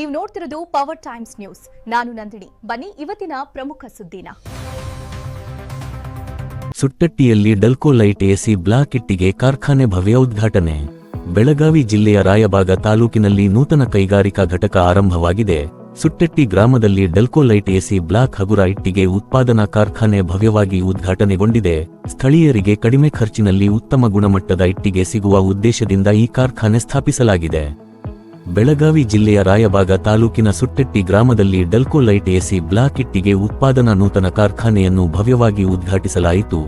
ನೀವು ನೋಡ್ತಿರೋದು power times news. ನಾನು ನಂದಿನಿ. ಬನ್ನಿ ಇವತ್ತಿನ ಪ್ರಮುಖ ಸುದ್ದಿನ. ಸುಟ್ಟಟ್ಟಿಯಲ್ಲಿ ಡಲ್ಕೋ ಲೈಟ್ ಎಸಿ ಬ್ಲಾಕ್ ಇಟ್ಟಿಗೆ ಕಾರ್ಖಾನೆ ಭವ್ಯ ಉದ್ಘಾಟನೆ. ಬೆಳಗಾವಿ ಜಿಲ್ಲೆಯ ರಾಯಬಾಗ ತಾಲೂಕಿನಲ್ಲಿ ನೂತನ ಕೈಗಾರಿಕಾ ಘಟಕ ಆರಂಭವಾಗಿದೆ. ಸುಟ್ಟಟ್ಟಿ ಗ್ರಾಮದಲ್ಲಿ ಡಲ್ಕೋ ಲೈಟ್ ಎಸಿ ಬ್ಲಾಕ್ ಹಗುರ ಇಟ್ಟಿಗೆ ಉತ್ಪಾದನಾ ಕಾರ್ಖಾನೆ ಭವ್ಯವಾಗಿ ಉದ್ಘಾಟನೆಗೊಂಡಿದೆ. ಸ್ಥಳೀಯರಿಗೆ ಕಡಿಮೆ ಖರ್ಚಿನಲ್ಲಿ ಉತ್ತಮ ಗುಣಮಟ್ಟದ ಇಟ್ಟಿಗೆ ಸಿಗುವ ಉದ್ದೇಶದಿಂದ ಈ ಕಾರ್ಖಾನೆ ಸ್ಥಾಪಿಸಲಾಗಿದೆ. ಬೆಳಗಾವಿ ಜಿಲ್ಲೆಯ ರಾಯಬಾಗ ತಾಲೂಕಿನ ಸುಟ್ಟಟ್ಟಿ ಗ್ರಾಮದಲ್ಲಿ ಡಲ್ಕೋ ಲೈಟ್ ಎಸಿ ಬ್ಲಾಕ್ ಇಟ್ಟಿಗೆ ಉತ್ಪಾದನಾ ನೂತನ ಕಾರ್ಖಾನೆಯನ್ನು ಭವ್ಯವಾಗಿ ಉದ್ಘಾಟಿಸಲಾಯಿತು.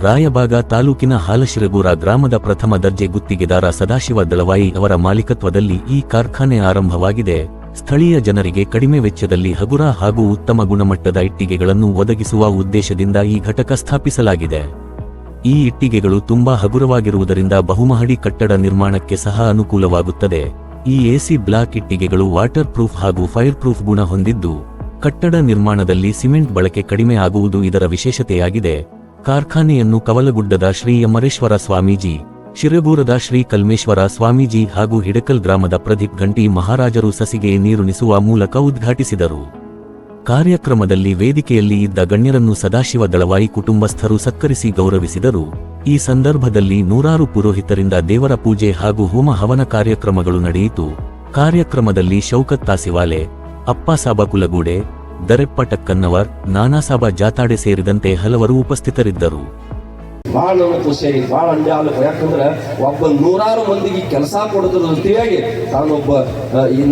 ರಾಯಬಾಗ ತಾಲೂಕಿನ ಹಾಲಶಿರಗೂರ ಗ್ರಾಮದ ಪ್ರಥಮ ದರ್ಜೆ ಗುತ್ತಿಗೆದಾರ ಸದಾಶಿವ ದಳವಾಯಿ ಅವರ ಮಾಲೀಕತ್ವದಲ್ಲಿ ಈ ಕಾರ್ಖಾನೆ ಆರಂಭವಾಗಿದೆ. ಸ್ಥಳೀಯ ಜನರಿಗೆ ಕಡಿಮೆ ವೆಚ್ಚದಲ್ಲಿ ಹಗುರ ಹಾಗೂ ಉತ್ತಮ ಗುಣಮಟ್ಟದ ಇಟ್ಟಿಗೆಗಳನ್ನು ಒದಗಿಸುವ ಉದ್ದೇಶದಿಂದ ಈ ಘಟಕ ಸ್ಥಾಪಿಸಲಾಗಿದೆ. ಈ ಇಟ್ಟಿಗೆಗಳು ತುಂಬಾ ಹಗುರವಾಗಿರುವುದರಿಂದ ಬಹುಮಹಡಿ ಕಟ್ಟಡ ನಿರ್ಮಾಣಕ್ಕೆ ಸಹ ಅನುಕೂಲವಾಗುತ್ತದೆ. ಈ ಎಸಿ ಬ್ಲಾಕ್ ಇಟ್ಟಿಗೆಗಳು ವಾಟರ್ ಪ್ರೂಫ್ ಹಾಗೂ ಫೈರ್ ಪ್ರೂಫ್ ಗುಣ ಹೊಂದಿದ್ದು, ಕಟ್ಟಡ ನಿರ್ಮಾಣದಲ್ಲಿ ಸಿಮೆಂಟ್ ಬಳಕೆ ಕಡಿಮೆ ಆಗುವುದು ಇದರ ವಿಶೇಷತೆಯಾಗಿದೆ. ಕಾರ್ಖಾನೆಯನ್ನು ಕವಲಗುಡ್ಡದ ಶ್ರೀ ಅಮರೇಶ್ವರ ಸ್ವಾಮೀಜಿ, ಶಿರಗೂರದ ಶ್ರೀ ಕಲ್ಮೇಶ್ವರ ಸ್ವಾಮೀಜಿ ಹಾಗೂ ಹಿಡಕಲ್ ಗ್ರಾಮದ ಪ್ರದೀಪ್ ಗಂಟಿ ಮಹಾರಾಜರು ಸಸಿಗೆ ನೀರುಣಿಸುವ ಮೂಲಕ ಉದ್ಘಾಟಿಸಿದರು. ಕಾರ್ಯಕ್ರಮದಲ್ಲಿ ವೇದಿಕೆಯಲ್ಲಿ ಇದ್ದ ಗಣ್ಯರನ್ನು ಸದಾಶಿವ ದಳವಾಯಿ ಕುಟುಂಬಸ್ಥರು ಸತ್ಕರಿಸಿ ಗೌರವಿಸಿದರು. ಈ ಸಂದರ್ಭದಲ್ಲಿ ನೂರಾರು ಪುರೋಹಿತರಿಂದ ದೇವರ ಪೂಜೆ ಹಾಗೂ ಹೋಮ ಹವನ ಕಾರ್ಯಕ್ರಮಗಳು ನಡೆಯಿತು. ಕಾರ್ಯಕ್ರಮದಲ್ಲಿ ಶೌಕತ್ ತಾಸಿವಾಲೆ, ಅಪ್ಪಾಸಾಬ ಕುಲಗೂಡೆ, ದರೆಪ್ಪ ಟಕ್ಕನ್ನವರ್, ನಾನಾಸಾಬ ಜಾತಾಡೆ ಸೇರಿದಂತೆ ಹಲವರು ಉಪಸ್ಥಿತರಿದ್ದರು. ಭಾಳ ನನ್ನ ಖುಷಿಯಾಗಿ ಭಾಳ ಅಂಜಾಲ. ಯಾಕಂದ್ರೆ ಒಬ್ಬ ನೂರಾರು ಮಂದಿಗೆ ಕೆಲಸ ಕೊಡೋದ್ರ ಜೊತೆಯಾಗಿ ತಾನೊಬ್ಬ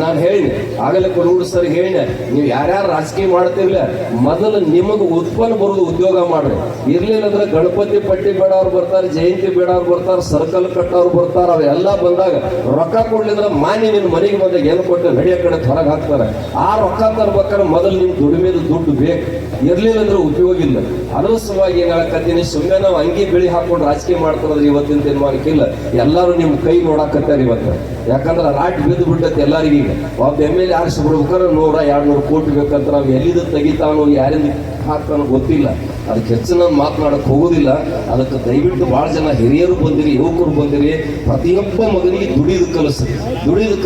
ನಾನು ಹೇಳಿದೆ ಆಗಲೇ ಕೊಡೂರು ಸರ್ ಹೇಳಿದೆ, ನೀವು ಯಾರ್ಯಾರು ರಾಜಕೀಯ ಮಾಡ್ತಿರ್ಲ ಮೊದಲು ನಿಮಗೆ ಉತ್ಪನ್ನ ಬರೋದು ಉದ್ಯೋಗ ಮಾಡ್ರಿ. ಇರ್ಲಿಲ್ಲ ಅಂದ್ರೆ ಗಣಪತಿ ಪಟ್ಟಿ ಬೇಡವ್ರು ಬರ್ತಾರೆ, ಜಯಂತಿ ಬೇಡವ್ರು ಬರ್ತಾರೆ, ಸರ್ಕಲ್ ಕಟ್ಟವ್ರು ಬರ್ತಾರೆ. ಅವೆಲ್ಲ ಬಂದಾಗ ರೊಕ್ಕ ಕೊಡ್ಲಿದ್ರೆ ಮಾನ್ಯ ನಿನ್ನ ಮನೆಗೆ ಬಂದಾಗ ಏನು ಕೊಟ್ಟು ನಡೆಯ ಕಡೆ ಹೊರಗೆ ಹಾಕ್ತಾರೆ. ಆ ರೊಕ್ಕ ತರ್ಬೇಕಾದ್ರೆ ಮೊದಲು ನಿಮ್ ದುಡಿಮೆದು ದುಡ್ಡು ಬೇಕು. ಇರ್ಲಿಲ್ಲ ಅಂದ್ರೆ ಉಪಯೋಗ ಇಲ್ಲ. ಅದರ ಸಲುವಾಗಿ ಏನ್ ಹೇಳಕತ್ತೀನಿ, ಸುಮ್ಮನೆ ನಾವು ಅಂಗಿ ಬಿಳಿ ಹಾಕೊಂಡು ರಾಜಕೀಯ ಮಾಡ್ತಾರದ್ರೆ ಇವತ್ತಿನ ತೀರ್ಮಾನಕ್ಕಿಲ್ಲ. ಎಲ್ಲರೂ ನಿಮ್ ಕೈ ನೋಡಾಕತ್ತಾರ ಇವತ್ತು. ಯಾಕಂದ್ರೆ ರಾಟ್ ಬಿದ್ದು ಬಿಟ್ಟೈತೆ ಎಲ್ಲರಿಗೂ. ಒಬ್ಬ MLA ಆರಿಸಿ ಬಿಡ್ಬೇಕಾದ್ರೆ 100-200 ಕೋಟಿ ಬೇಕಂತ ನಾವು ಎಲ್ಲಿದ್ದು ತೆಗಿತಾನೋ ಯಾರಿಂದ ಹಾಕ್ತಾನೋ ಗೊತ್ತಿಲ್ಲ. ಅದಕ್ಕೆ ಹೆಚ್ಚು ನಾನು ಮಾತನಾಡಕ್ ಹೋಗೋದಿಲ್ಲ. ಅದಕ್ಕೆ ದಯವಿಟ್ಟು ಭಾಳ ಜನ ಹಿರಿಯರು ಬಂದಿರಿ, ಯುವಕರು ಬಂದಿರಿ. ಪ್ರತಿಯೊಬ್ಬ ಮಗನಿಗೆ ದುಡಿದು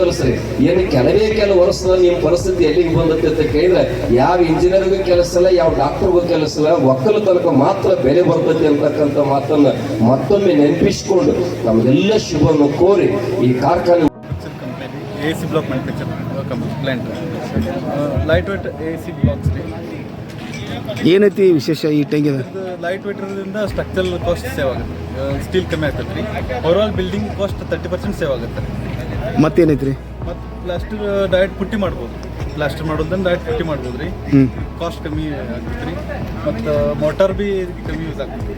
ಕಲಿಸ್ರಿ. ಏನು ಕೆಲವು ವರ್ಷದ ನಿಮ್ಮ ಪರಿಸ್ಥಿತಿ ಎಲ್ಲಿಗೆ ಬಂದತ್ತೆ ಅಂತ ಕೇಳಿದ್ರೆ ಯಾವ ಇಂಜಿನಿಯರ್ಗೂ ಕೆಲಸ ಇಲ್ಲ, ಯಾವ ಡಾಕ್ಟರ್ಗೂ ಕೆಲಸ ಇಲ್ಲ, ಒಕ್ಕಲು ತನಕ ಮಾತ್ರ ಬೆಲೆ ಬರ್ತೈತಿ ಅಂತಕ್ಕಂಥ ಮಾತನ್ನ ಮತ್ತೊಮ್ಮೆ ನೆನಪಿಸಿಕೊಂಡು ನಮಗೆಲ್ಲ ಶುಭವನ್ನು ಕೋರಿ ಈ ಕಾರ್ಖಾನೆ AC block manufacture plant light weight AC blocks ರೀ. ಏನೈತಿ ವಿಶೇಷ ಈ ಟೆಂಗಿದೆ? ಲೈಟ್ ವೇಟ್ರಿಂದ ಸ್ಟ್ರಕ್ಚರಲ್ ಕಾಸ್ಟ್ ಸೇವ್ ಆಗುತ್ತೆ, ಸ್ಟೀಲ್ ಕಮ್ಮಿ ಆಗ್ತದೆ ರೀ. ಓವರಾಲ್ ಬಿಲ್ಡಿಂಗ್ ಕಾಸ್ಟ್ 30% ಸೇವ್ ಆಗುತ್ತೆ. ಮತ್ತೇನೈತಿ ರೀ? ಮತ್ತು ಪ್ಲಾಸ್ಟರ್ ಡೈರೆಕ್ಟ್ ಪುಟ್ಟಿ ಮಾಡ್ಬೋದು. ಪ್ಲಾಸ್ಟರ್ ಮಾಡೋದನ್ನ ಡೈರೆಕ್ಟ್ ಪುಟ್ಟಿ ಮಾಡ್ಬೋದು ರೀ. ಕಾಸ್ಟ್ ಕಮ್ಮಿ ಆಗ್ತದೆ ರೀ. ಮತ್ತು ಮೋಟಾರ್ ಬಿ ಕಮ್ಮಿ ಯೂಸ್ ಆಗ್ತದೆ.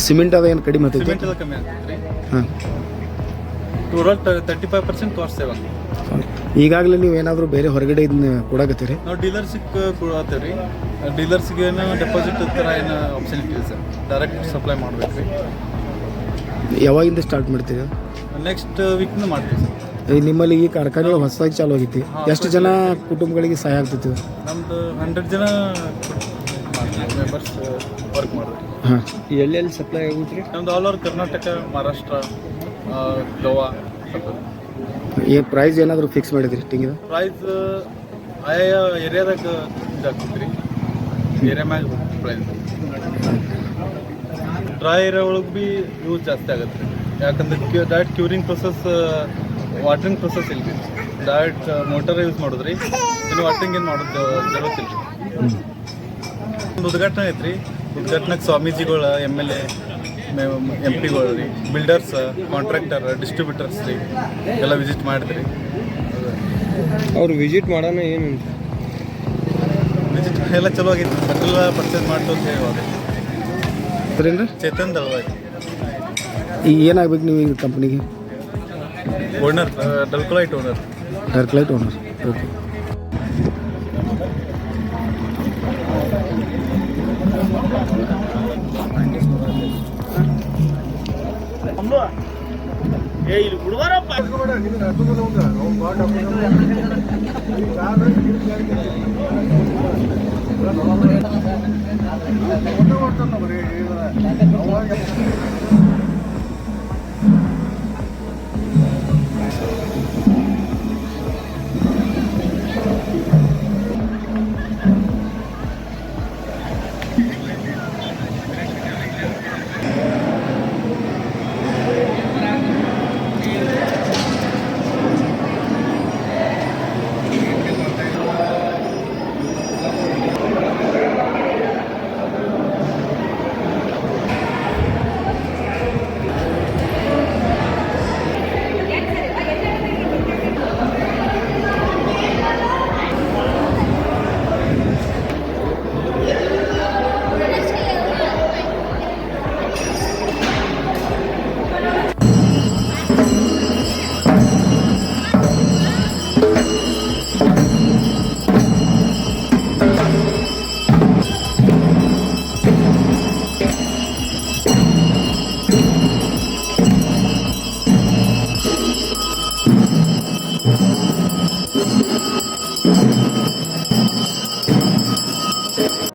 ಸಿಮೆಂಟ್ ಅದ ಏನು ಕಡಿಮೆ ಆಗ್ತೈತಿ? ಸಿಮೆಂಟ್ ಎಲ್ಲ ಕಮ್ಮಿ ಆಗ್ತದೆ ರೀ. ಹಾಂ, ಓವರಾಲ್ 35% ಕಾಸ್ಟ್ ಸೇವ್ ಆಗ್ತದೆ. ಈಗಾಗಲೇ ನೀವು ಏನಾದರೂ ಬೇರೆ ಹೊರಗಡೆ ಇದನ್ನ ಕೊಡಾಕತ್ತೀರಿ? ನಾವು ಡೀಲರ್ಸಿಗೆ ಕೊಡತ್ತೇವೆ ರೀ. ಡೀಲರ್ಸ್ಗೆ ಏನು ಡೆಪಾಸಿಟ್ ಥರ ಏನು ಆಪ್ಷನ್ ಇಟ್ಟಿದೆ ಸರ್. ಡೈರೆಕ್ಟ್ ಸಪ್ಲೈ ಮಾಡ್ಬೇಕು ರೀ. ಯಾವಾಗಿಂದ ಸ್ಟಾರ್ಟ್ ಮಾಡ್ತೀರಿ? ನೆಕ್ಸ್ಟ್ ವೀಕ್ನ ಮಾಡ್ತೀವಿ ಸರ್. ನಿಮ್ಮಲ್ಲಿ ಈ ಕಾರ್ಖಾನೆ ಹೊಸದಾಗಿ ಚಾಲು ಆಗೈತಿ. ಎಷ್ಟು ಜನ ಕುಟುಂಬಗಳಿಗೆ ಸಹಾಯ ಆಗ್ತೈತಿ? ನಮ್ದು 100 ಜನ ಮೆಂಬರ್ಸ್ ವರ್ಕ್ ಮಾಡ್ತೀವಿ. ಹಾಂ, ಎಲ್ಲೆಲ್ಲಿ ಸಪ್ಲೈ ಆಗುತ್ತೆ ರೀ? ನಮ್ದು ಆಲ್ ಓವರ್ ಕರ್ನಾಟಕ, ಮಹಾರಾಷ್ಟ್ರ, ಗೋವಾ. ಏನು ಪ್ರೈಸ್ ಏನಾದರೂ ಫಿಕ್ಸ್ ಮಾಡಿದ್ರಿ ಟಿಂಗಿದ? ಪ್ರೈಸ್ ಆಯಾ ಏರಿಯಾದಾಗ ಇದಾಗ್ತದೆ ರೀ. ಏರಿಯಾ ಮ್ಯಾಗ ಪ್ರೈಸ್. ಡ್ರೈ ಏರಿಯಾ ಒಳಗೆ ಭೀ ಯೂಸ್ ಜಾಸ್ತಿ ಆಗುತ್ತೆ ರೀ. ಯಾಕಂದ್ರೆ direct curing process, watering process ಇಲ್ಲ ರೀ. ಡೈರೆಕ್ಟ್ ಮೋಟರ್ ಯೂಸ್ ಮಾಡೋದು ರೀ. ಇನ್ನು ವಾಟ್ರಿಂಗ್ ಏನು ಮಾಡೋದು ಜರುತ್ತಿಲ್ಲ ರೀ. ಒಂದು ಉದ್ಘಾಟನೆ ಐತೆ ರೀ. ಉದ್ಘಾಟನೆಗೆ ಸ್ವಾಮೀಜಿಗಳು, MLA, MP ಗಳು ರೀ, ಬಿಲ್ಡರ್ಸ್, ಕಾಂಟ್ರಾಕ್ಟರ್, ಡಿಸ್ಟ್ರಿಬ್ಯೂಟರ್ಸ್ ರೀ ಎಲ್ಲ ವಿಸಿಟ್ ಮಾಡಿದ್ರಿ. ಅವ್ರು ವಿಸಿಟ್ ಮಾಡೋಣ ಏನು ವಿಸಿಟ್ ಎಲ್ಲ ಚಲೋ ಆಗೈತಿ. ಪೆಟ್ರೋಲ್ ಪರ್ಚೇಸ್ ಮಾಡ್ತು ಅಂತ ಹೇಳಿ ಸರಿನ್ರಿ. ಚೇತನ್ ದಳವಾಯಿ ಈಗ ಏನಾಗ್ಬೇಕು ನೀವು ಈ ಕಂಪ್ನಿಗೆ? ಓನರ್, ಡಲ್ಕೊಲೈಟ್ ಓನರ್. ಡಲ್ಕೊಲೈಟ್ ಓನರ್. ಓಕೆ. ಇಲ್ಲಿ ಹುಡುಗರಪ್ಪ